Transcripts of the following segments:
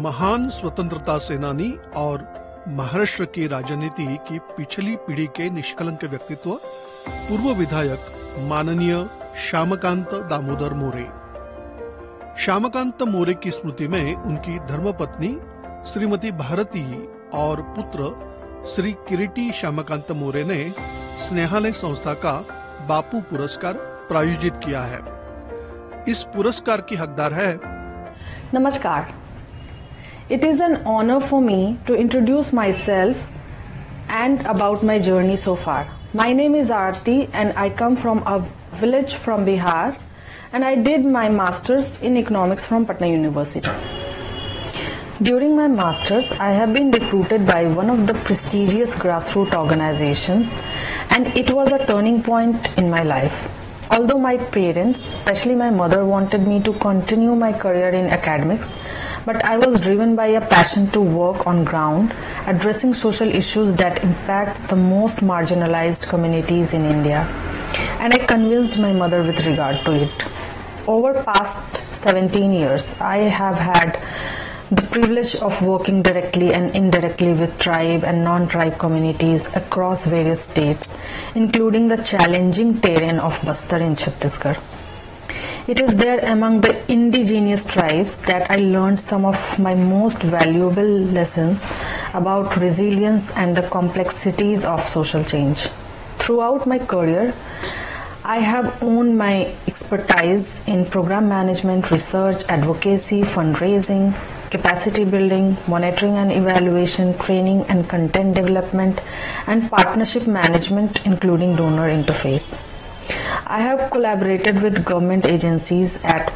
महान स्वतंत्रता सेनानी और महाराष्ट्र की राजनीति की पिछली पीढ़ी के निष्कलंक व्यक्तित्व पूर्व विधायक माननीय श्यामकांत दामोदर मोरे। श्यामकांत मोरे की स्मृति में उनकी धर्मपत्नी श्रीमती भारती और पुत्र श्री किरीटी श्यामकांत मोरे ने स्नेहालय संस्था का बापू पुरस्कार प्रायोजित किया है। इस पुरस्कार की हकदार है। नमस्कार। It is an honor for me to introduce myself and about my journey so far. My name is Aarti and I come from a village from Bihar and I did my masters in economics from Patna University. During my masters, I have been recruited by one of the prestigious grassroots organizations and it was a turning point in my life. Although my parents, especially my mother, wanted me to continue my career in academics, but I was driven by a passion to work on ground, addressing social issues that impacts the most marginalized communities in India. And I convinced my mother with regard to it. Over past 17 years, I have had the privilege of working directly and indirectly with tribe and non-tribe communities across various states, including the challenging terrain of Bastar in Chhattisgarh. It is there among the indigenous tribes that I learned some of my most valuable lessons about resilience and the complexities of social change. Throughout my career, I have honed my expertise in program management, research, advocacy, fundraising, capacity building, monitoring and evaluation, training and content development, and partnership management, including donor interface. I have collaborated with government agencies at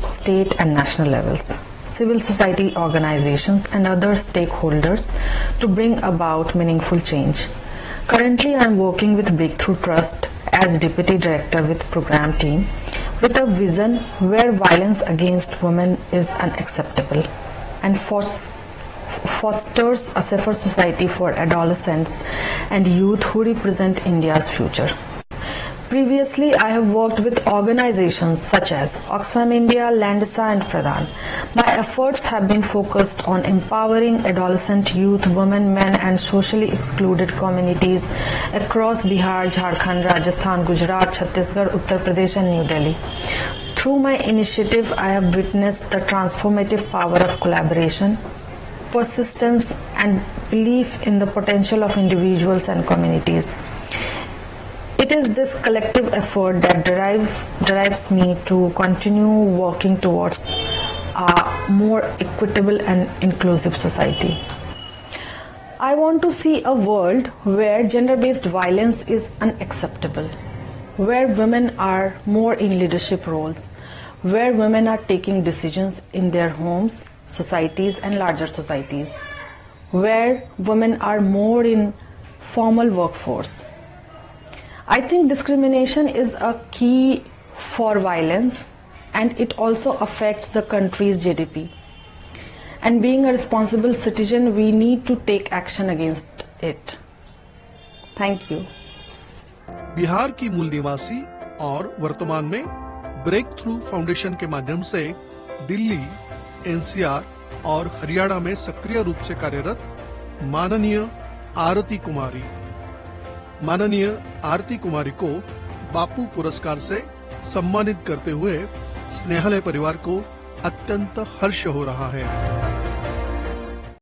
state and national levels, civil society organizations, and other stakeholders to bring about meaningful change. Currently, I am working with Breakthrough Trust as Deputy Director with Program Team with a vision where violence against women is unacceptable and fosters a safer society for adolescents and youth who represent India's future. Previously, I have worked with organizations such as Oxfam India, Landesa and Pradhan. My efforts have been focused on empowering adolescent youth, women, men and socially excluded communities across Bihar, Jharkhand, Rajasthan, Gujarat, Chhattisgarh, Uttar Pradesh and New Delhi. Through my initiative, I have witnessed the transformative power of collaboration, persistence and belief in the potential of individuals and communities. It is this collective effort that drives me to continue working towards a more equitable and inclusive society. I want to see a world where gender-based violence is unacceptable, where women are more in leadership roles, where women are taking decisions in their homes, societies and larger societies, where women are more in formal workforce. I think discrimination is a key for violence and it also affects the country's GDP. And being a responsible citizen, we need to take action against it. Thank you. Bihar की मूल निवासी और वर्तमान में break through foundation के माध्यम से Delhi, NCR और हरियाणा में सक्रिय रूप से कार्यरत माननीय आरती कुमारी को बापू पुरस्कार से सम्मानित करते हुए स्नेहालय परिवार को अत्यंत हर्ष हो रहा है।